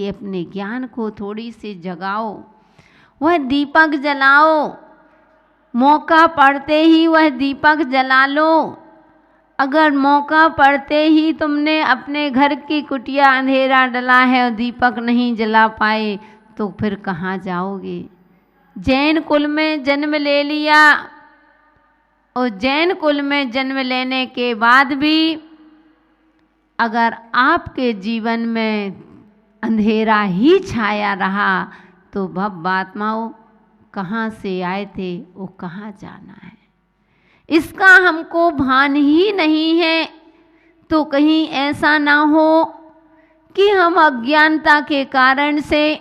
करके अपने ज्ञान को थोड़ी सी जगाओ, वह दीपक जलाओ, मौका पड़ते ही वह दीपक जला लो। अगर मौका पड़ते ही तुमने अपने घर की कुटिया अंधेरा डला है और दीपक नहीं जला पाए तो फिर कहाँ जाओगे। जैन कुल में जन्म ले लिया और जैन कुल में जन्म लेने के बाद भी अगर आपके जीवन में अंधेरा ही छाया रहा तो भवआत्माओं कहाँ से आए थे, वो कहाँ जाना है, इसका हमको भान ही नहीं है। तो कहीं ऐसा ना हो कि हम अज्ञानता के कारण से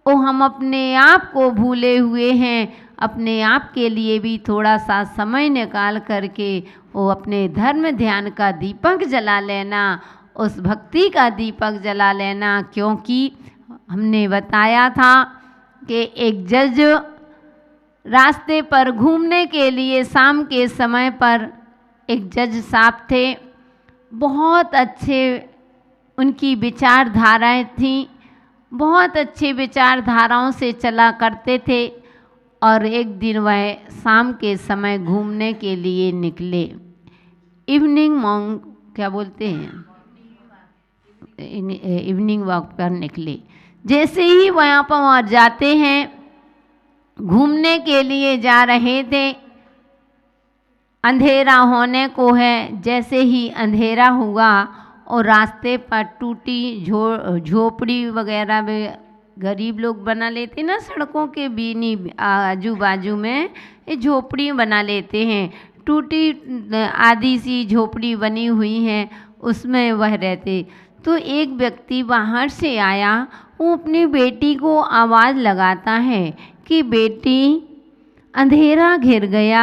वो हम अपने आप को भूले हुए हैं। अपने आप के लिए भी थोड़ा सा समय निकाल करके वो अपने धर्म ध्यान का दीपक जला लेना, उस भक्ति का दीपक जला लेना। क्योंकि हमने बताया था कि एक जज रास्ते पर घूमने के लिए शाम के समय पर एक जज साहब थे, बहुत अच्छे उनकी विचारधाराएं थीं, बहुत अच्छे विचारधाराओं से चला करते थे। और एक दिन वह शाम के समय घूमने के लिए निकले, इवनिंग मॉन्ग क्या बोलते हैं, इवनिंग वॉक पर निकले। जैसे ही वहाँ पर जाते हैं, घूमने के लिए जा रहे थे, अंधेरा होने को है। जैसे ही अंधेरा हुआ और रास्ते पर टूटी झोपड़ी वगैरह में गरीब लोग बना लेते ना, सड़कों के बीनी आजू बाजू में ये झोपड़ी बना लेते हैं, टूटी आधी सी झोपड़ी बनी हुई है, उसमें वह रहते। तो एक व्यक्ति बाहर से आया, वो अपनी बेटी को आवाज़ लगाता है कि बेटी अंधेरा घिर गया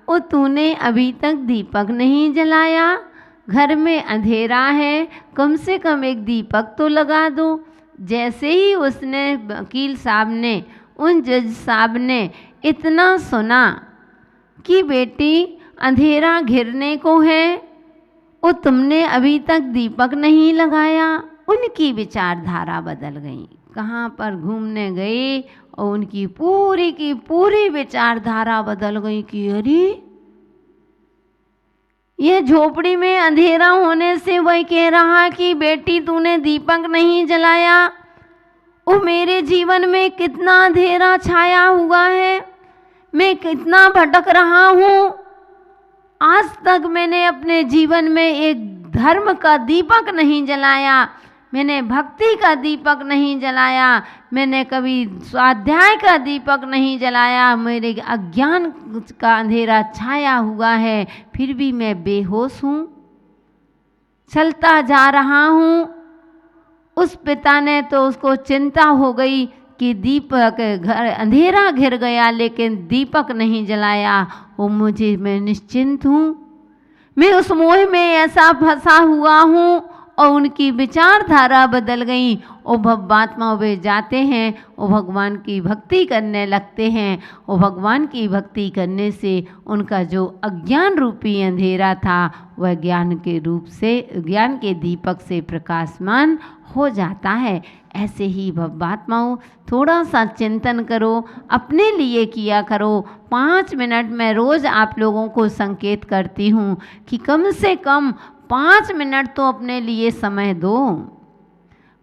और तूने अभी तक दीपक नहीं जलाया, घर में अंधेरा है, कम से कम एक दीपक तो लगा दो। जैसे ही उसने वकील साहब ने, उन जज साहब ने इतना सुना कि बेटी अंधेरा घिरने को है और तुमने अभी तक दीपक नहीं लगाया, उनकी विचारधारा बदल गई। कहाँ पर घूमने गए और उनकी पूरी की पूरी विचारधारा बदल गई कि अरे ये झोपड़ी में अंधेरा होने से वह कह रहा कि बेटी तूने दीपक नहीं जलाया, वो मेरे जीवन में कितना अंधेरा छाया हुआ है, मैं कितना भटक रहा हूँ। आज तक मैंने अपने जीवन में एक धर्म का दीपक नहीं जलाया, मैंने भक्ति का दीपक नहीं जलाया, मैंने कभी स्वाध्याय का दीपक नहीं जलाया, मेरे अज्ञान का अंधेरा छाया हुआ है, फिर भी मैं बेहोश हूँ, चलता जा रहा हूँ। उस पिता ने तो उसको चिंता हो गई कि दीपक घर अंधेरा घिर गया लेकिन दीपक नहीं जलाया, वो मुझे मैं निश्चिंत हूँ, मैं उस मोह में ऐसा फंसा हुआ हूँ। और उनकी विचारधारा बदल गई। वो भवआत्मा वे जाते हैं, वो भगवान की भक्ति करने लगते हैं। वो भगवान की भक्ति करने से उनका जो अज्ञान रूपी अंधेरा था वह ज्ञान के रूप से, ज्ञान के दीपक से प्रकाशमान हो जाता है। ऐसे ही भवआत्माओं थोड़ा सा चिंतन करो, अपने लिए किया करो। 5 मिनट में रोज़ आप लोगों को संकेत करती हूँ कि कम से कम 5 मिनट तो अपने लिए समय दो।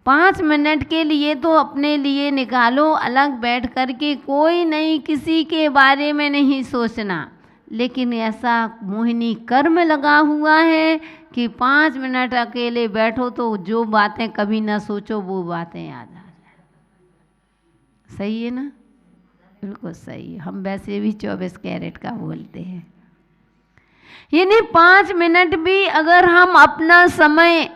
5 मिनट के लिए तो अपने लिए निकालो, अलग बैठ कर के। कोई नहीं, किसी के बारे में नहीं सोचना, लेकिन ऐसा मोहिनी कर्म लगा हुआ है कि 5 मिनट अकेले बैठो तो जो बातें कभी ना सोचो वो बातें याद आ जाए। सही है ना? बिल्कुल सही। हम वैसे भी 24 कैरेट का बोलते हैं। यानी 5 मिनट भी अगर हम अपना समय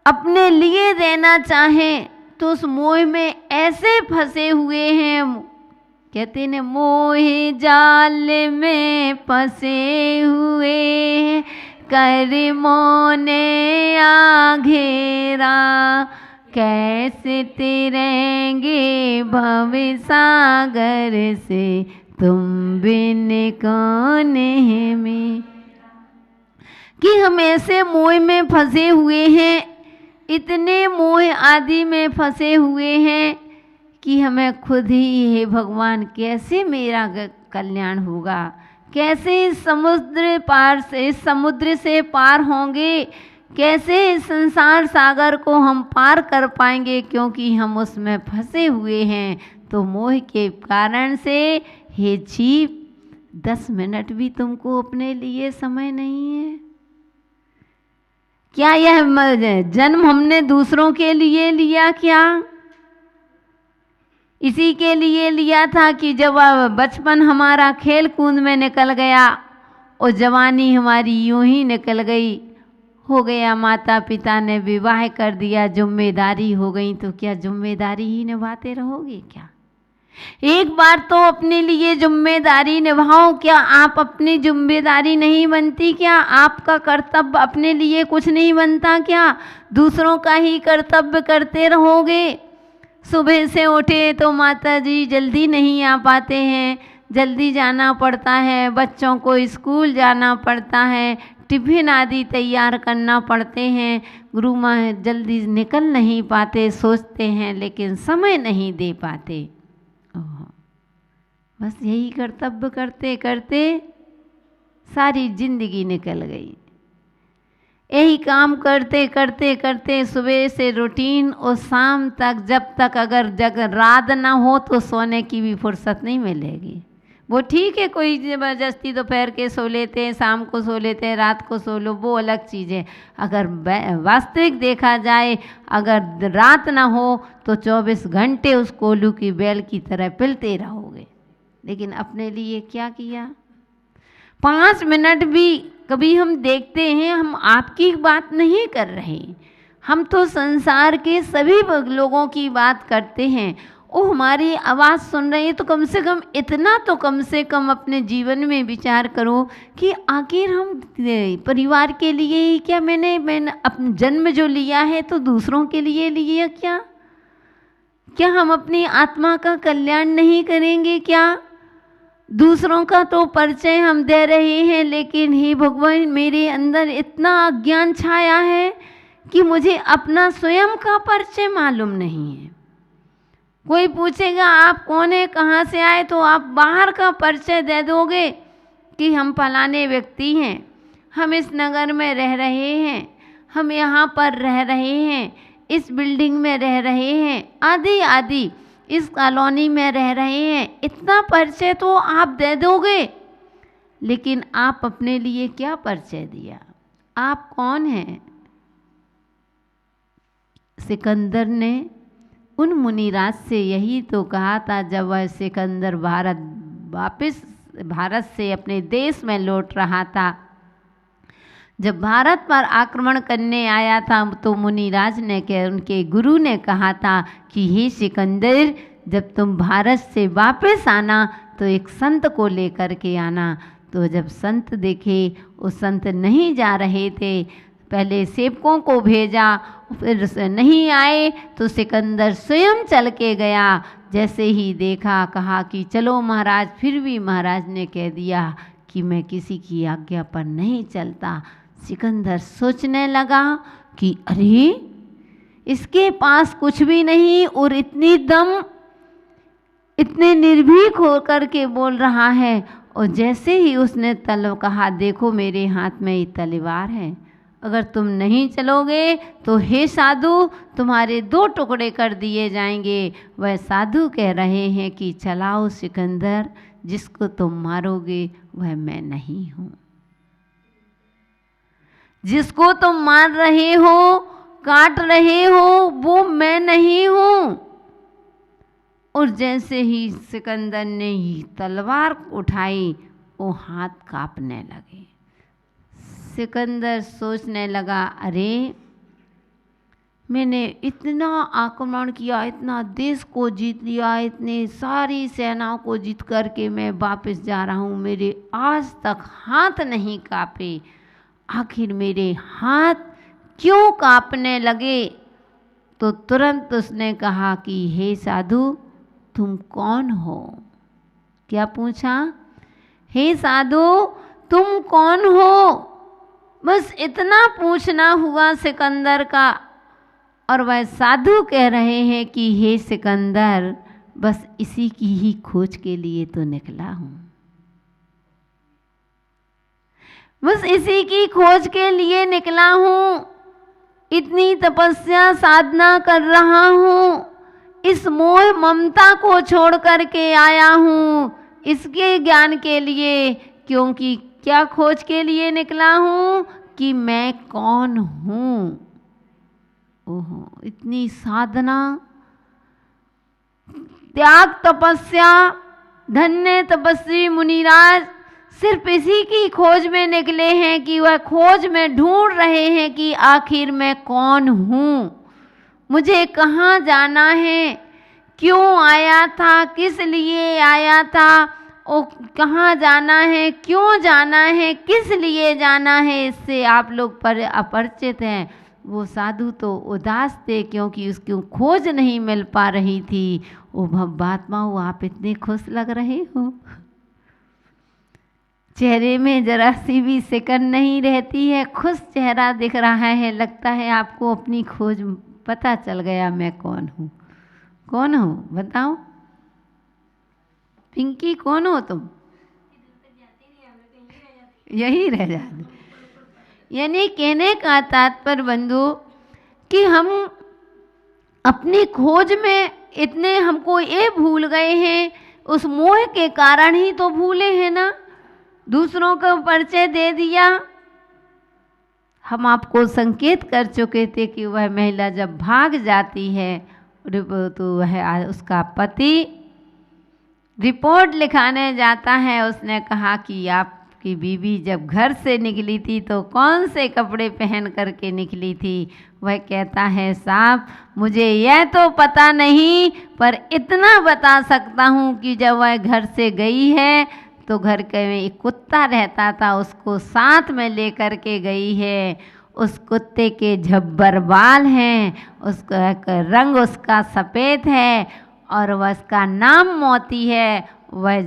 अपने लिए देना चाहें तो उस मोह में ऐसे फंसे हुए हैं, कहते हैं मोह जाल में फंसे हुए कर मोने आ घेरा, कैसे तैरेंगे भव सागर से तुम बिन कौन है में। कि हम ऐसे मोह में फंसे हुए हैं इतने मोह आदि में फंसे हुए हैं कि हमें खुद ही, हे भगवान, कैसे मेरा कल्याण होगा, कैसे इस समुद्र से पार होंगे, कैसे इस संसार सागर को हम पार कर पाएंगे, क्योंकि हम उसमें फंसे हुए हैं। तो मोह के कारण से हे जीव, 10 मिनट भी तुमको अपने लिए समय नहीं है। क्या यह जन्म हमने दूसरों के लिए लिया? क्या इसी के लिए लिया था कि जब बचपन हमारा खेल कूद में निकल गया और जवानी हमारी यूं ही निकल गई, हो गया, माता पिता ने विवाह कर दिया, जिम्मेदारी हो गई, तो क्या जिम्मेदारी ही निभाते रहोगे? क्या एक बार तो अपने लिए जिम्मेदारी निभाओ। क्या आप अपनी जिम्मेदारी नहीं बनती? क्या आपका कर्तव्य अपने लिए कुछ नहीं बनता? क्या दूसरों का ही कर्तव्य करते रहोगे? सुबह से उठे तो माता जी जल्दी नहीं आ पाते हैं, जल्दी जाना पड़ता है, बच्चों को स्कूल जाना पड़ता है, टिफिन आदि तैयार करना पड़ते हैं, गुरु माँ जल्दी निकल नहीं पाते, सोचते हैं लेकिन समय नहीं दे पाते। बस यही कर्तव्य करते करते सारी जिंदगी निकल गई। यही काम करते करते करते सुबह से रूटीन और शाम तक, जब तक अगर रात ना हो तो सोने की भी फुर्सत नहीं मिलेगी। वो ठीक है, कोई ज़बरदस्ती दोपहर के सो लेते हैं, शाम को सो लेते हैं, रात को सो लो, वो अलग चीज़ है। अगर वास्तविक देखा जाए, अगर रात ना हो तो 24 घंटे उस कोल्हू की बैल की तरह पिलते रहोगे। लेकिन अपने लिए क्या किया? 5 मिनट भी कभी हम देखते हैं, हम आपकी बात नहीं कर रहे, हम तो संसार के सभी लोगों की बात करते हैं। वो हमारी आवाज़ सुन रहे हैं, तो कम से कम इतना तो कम से कम अपने जीवन में विचार करो कि आखिर हम परिवार के लिए ही क्या, मैंने अपना जन्म जो लिया है तो दूसरों के लिए लिया क्या? क्या हम अपनी आत्मा का कल्याण नहीं करेंगे? क्या दूसरों का तो परिचय हम दे रहे हैं, लेकिन हे भगवान, मेरे अंदर इतना अज्ञान छाया है कि मुझे अपना स्वयं का परिचय मालूम नहीं है। कोई पूछेगा आप कौन है, कहाँ से आए, तो आप बाहर का परिचय दे दोगे कि हम फलाने व्यक्ति हैं, हम इस नगर में रह रहे हैं, हम यहाँ पर रह रहे हैं, इस बिल्डिंग में रह रहे हैं, आदि आदि, इस कॉलोनी में रह रहे हैं। इतना परिचय तो आप दे दोगे, लेकिन आप अपने लिए क्या परिचय दिया? आप कौन हैं? सिकंदर ने उन मुनिराज से यही तो कहा था जब वह सिकंदर वापस भारत से अपने देश में लौट रहा था। जब भारत पर आक्रमण करने आया था तो मुनिराज ने उनके गुरु ने कहा था कि हे सिकंदर, जब तुम भारत से वापस आना तो एक संत को लेकर के आना। तो जब संत देखे, वो संत नहीं जा रहे थे, पहले सेवकों को भेजा, फिर नहीं आए तो सिकंदर स्वयं चल के गया। जैसे ही देखा, कहा कि चलो महाराज, फिर भी महाराज ने कह दिया कि मैं किसी की आज्ञा पर नहीं चलता। सिकंदर सोचने लगा कि अरे, इसके पास कुछ भी नहीं और इतनी दम, इतने निर्भीक होकर के बोल रहा है। और जैसे ही उसने कहा, देखो मेरे हाथ में ये तलवार है, अगर तुम नहीं चलोगे तो हे साधु, तुम्हारे 2 टुकड़े कर दिए जाएंगे। वह साधु कह रहे हैं कि चलाओ सिकंदर, जिसको तुम मारोगे वह मैं नहीं हूँ, जिसको तुम मार रहे हो, काट रहे हो, वो मैं नहीं हूँ। और जैसे ही सिकंदर ने तलवार उठाई, वो हाथ कांपने लगे। सिकंदर सोचने लगा, अरे, मैंने इतना आक्रमण किया, इतना देश को जीत लिया, इतने सारी सेनाओं को जीत करके मैं वापस जा रहा हूँ, मेरे आज तक हाथ नहीं कांपे, आखिर मेरे हाथ क्यों कांपने लगे? तो तुरंत उसने कहा कि हे साधु, तुम कौन हो? क्या पूछा? हे साधु, तुम कौन हो? बस इतना पूछना हुआ सिकंदर का। और वह साधु कह रहे हैं कि हे सिकंदर, बस इसी की ही खोज के लिए तो निकला हूँ, बस इसी की खोज के लिए निकला हूँ। इतनी तपस्या साधना कर रहा हूँ, इस मोह ममता को छोड़ करके आया हूँ इसके ज्ञान के लिए। क्योंकि क्या खोज के लिए निकला हूँ कि मैं कौन हूँ। ओहो, इतनी साधना, त्याग, तपस्या, धन्य तपस्वी मुनिराज सिर्फ इसी की खोज में निकले हैं कि वह खोज में ढूंढ रहे हैं कि आखिर मैं कौन हूँ, मुझे कहाँ जाना है, क्यों आया था, किस लिए आया था, और कहाँ जाना है, क्यों जाना है, किस लिए जाना है, इससे आप लोग पर अपरिचित हैं। वो साधु तो उदास थे क्योंकि उसकी खोज नहीं मिल पा रही थी। ओ भव्यात्मा, वो आप इतने खुश लग रहे हो, चेहरे में जरा सी भी सिकन नहीं रहती है, खुश चेहरा दिख रहा है। लगता है आपको अपनी खोज पता चल गया, मैं कौन हूँ। कौन हो बताओ पिंकी, कौन हो तुम? यही रह जाते। यानी कहने का तात्पर्य बंधु कि हम अपनी खोज में इतने हमको ये भूल गए हैं, उस मोह के कारण ही तो भूले हैं ना। दूसरों को परिचय दे दिया, हम आपको संकेत कर चुके थे कि वह महिला जब भाग जाती है तो वह उसका पति रिपोर्ट लिखाने जाता है। उसने कहा कि आपकी बीवी जब घर से निकली थी तो कौन से कपड़े पहन करके निकली थी। वह कहता है साहब, मुझे यह तो पता नहीं, पर इतना बता सकता हूँ कि जब वह घर से गई है तो घर के में एक कुत्ता रहता था, उसको साथ में लेकर के गई है। उस कुत्ते के झब्बर बाल हैं, उसका रंग उसका सफ़ेद है और वह उसका नाम मोती है। वह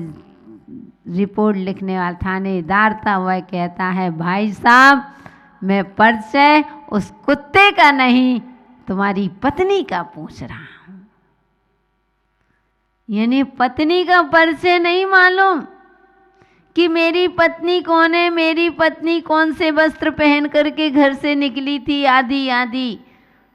रिपोर्ट लिखने वाला थानेदार था। वह कहता है भाई साहब, मैं परिचय उस कुत्ते का नहीं, तुम्हारी पत्नी का पूछ रहा हूँ। यानी पत्नी का परिचय नहीं मालूम कि मेरी पत्नी कौन है, मेरी पत्नी कौन से वस्त्र पहन करके घर से निकली थी, आदि आदि।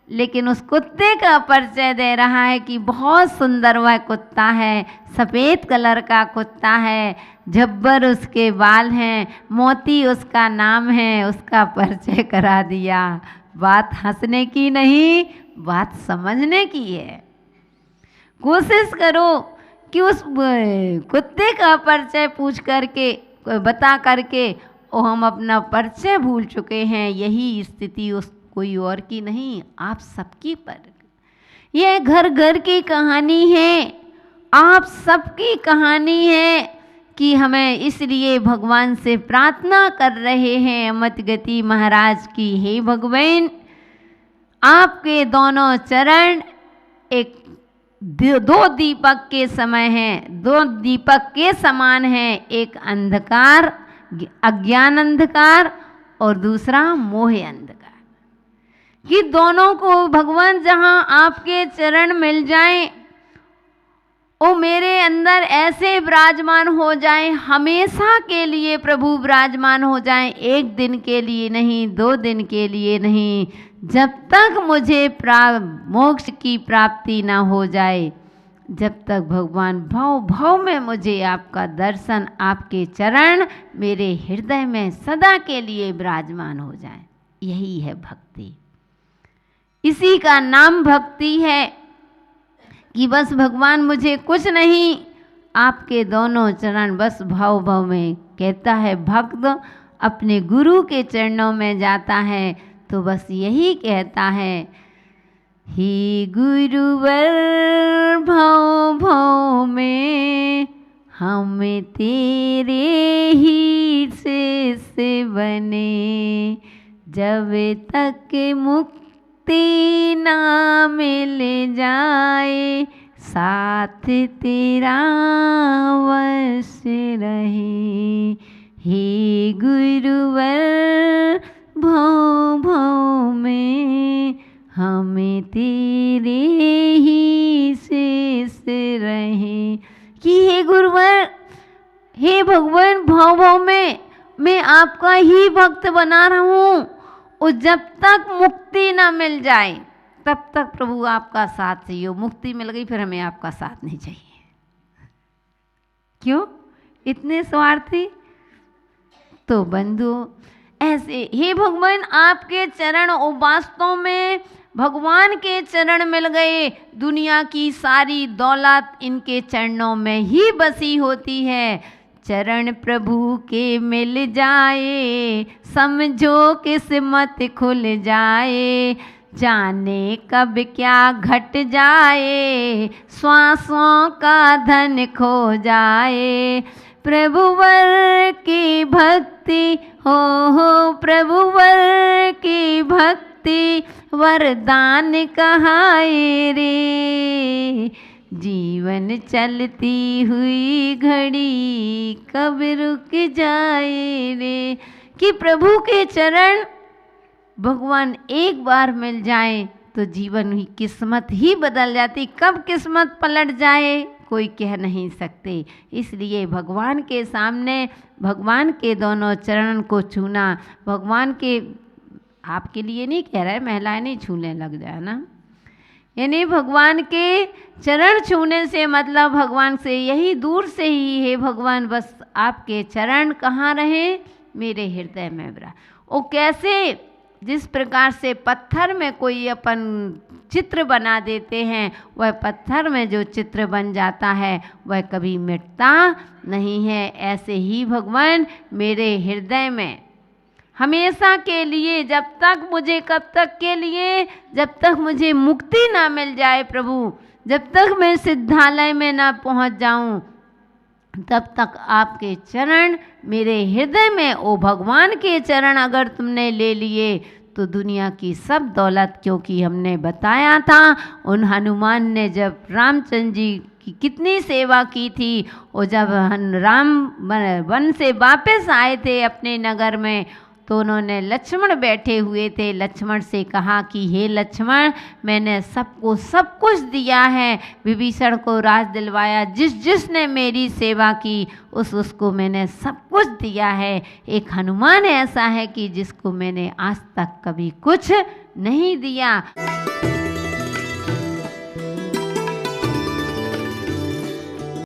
लेकिन उस कुत्ते का परिचय दे रहा है कि बहुत सुंदर वह कुत्ता है, सफ़ेद कलर का कुत्ता है, झब्बर उसके बाल हैं, मोती उसका नाम है। उसका परिचय करा दिया। बात हंसने की नहीं, बात समझने की है। कोशिश करो कि उस कुत्ते का परिचय पूछ करके, बता करके, और हम अपना परिचय भूल चुके हैं। यही स्थिति उस कोई और की नहीं, आप सबकी पर। यह घर घर की कहानी है, आप सबकी कहानी है कि हमें इसलिए भगवान से प्रार्थना कर रहे हैं अमृत गति महाराज की, हे भगवान, आपके दोनों चरण एक दो दीपक के समय हैं, दो दीपक के समान हैं। एक अंधकार, अज्ञान अंधकार, और दूसरा मोह अंधकार। कि दोनों को भगवान जहाँ आपके चरण मिल जाएं, वो मेरे अंदर ऐसे विराजमान हो जाएं, हमेशा के लिए प्रभु विराजमान हो जाएं। एक दिन के लिए नहीं, 2 दिन के लिए नहीं, जब तक मुझे मोक्ष की प्राप्ति ना हो जाए, जब तक भगवान भाव भाव में मुझे आपका दर्शन, आपके चरण मेरे हृदय में सदा के लिए विराजमान हो जाए। यही है भक्ति, इसी का नाम भक्ति है कि बस भगवान मुझे कुछ नहीं, आपके दोनों चरण बस भाव भाव में। कहता है भक्त अपने गुरु के चरणों में जाता है तो बस यही कहता है, हे गुरुवर भाव भाव में हम तेरे ही से बने, जब तक मुक्ति ना मिल जाए साथ तेरा वश रहे। हे गुरुवर भाव भाव में हमें भक्त बना रहूं, और जब तक मुक्ति ना मिल जाए तब तक प्रभु आपका साथ चाहिए। मुक्ति मिल गई फिर हमें आपका साथ नहीं चाहिए। क्यों इतने स्वार्थी? तो बंधु ऐसे हे भगवान आपके चरण, और वास्तव में भगवान के चरण मिल गए, दुनिया की सारी दौलत इनके चरणों में ही बसी होती है। चरण प्रभु के मिल जाए, समझो किस्मत खुल जाए, जाने कब क्या घट जाए, श्वासों का धन खो जाए। प्रभुवर की भक्ति हो प्रभुवर की भक्ति वरदान कहाए रे, जीवन चलती हुई घड़ी कब रुक जाए रे। कि प्रभु के चरण भगवान एक बार मिल जाए तो जीवन की किस्मत ही बदल जाती। कब किस्मत पलट जाए कोई कह नहीं सकते। इसलिए भगवान के सामने भगवान के दोनों चरण को छूना, भगवान के, आपके लिए नहीं कह रहा है, महिलाएं नहीं छूने लग जाए ना, यानी भगवान के चरण छूने से मतलब भगवान से यही दूर से ही है भगवान, बस आपके चरण कहाँ रहे, मेरे हृदय में रहा। वो कैसे, जिस प्रकार से पत्थर में कोई अपन चित्र बना देते हैं, वह पत्थर में जो चित्र बन जाता है वह कभी मिटता नहीं है, ऐसे ही भगवान मेरे हृदय में हमेशा के लिए, जब तक मुझे, कब तक के लिए, जब तक मुझे मुक्ति ना मिल जाए प्रभु, जब तक मैं सिद्धालय में ना पहुंच जाऊं, तब तक आपके चरण मेरे हृदय में। ओ भगवान के चरण अगर तुमने ले लिए तो दुनिया की सब दौलत, क्योंकि हमने बताया था उन हनुमान ने जब रामचंद्र जी की कितनी सेवा की थी, और जब राम वन से वापस आए थे अपने नगर में, तो उन्होंने लक्ष्मण बैठे हुए थे, लक्ष्मण से कहा कि हे लक्ष्मण, मैंने सबको सब कुछ दिया है, विभीषण को राज दिलवाया, जिसने मेरी सेवा की उसको मैंने सब कुछ दिया है। एक हनुमान ऐसा है कि जिसको मैंने आज तक कभी कुछ नहीं दिया।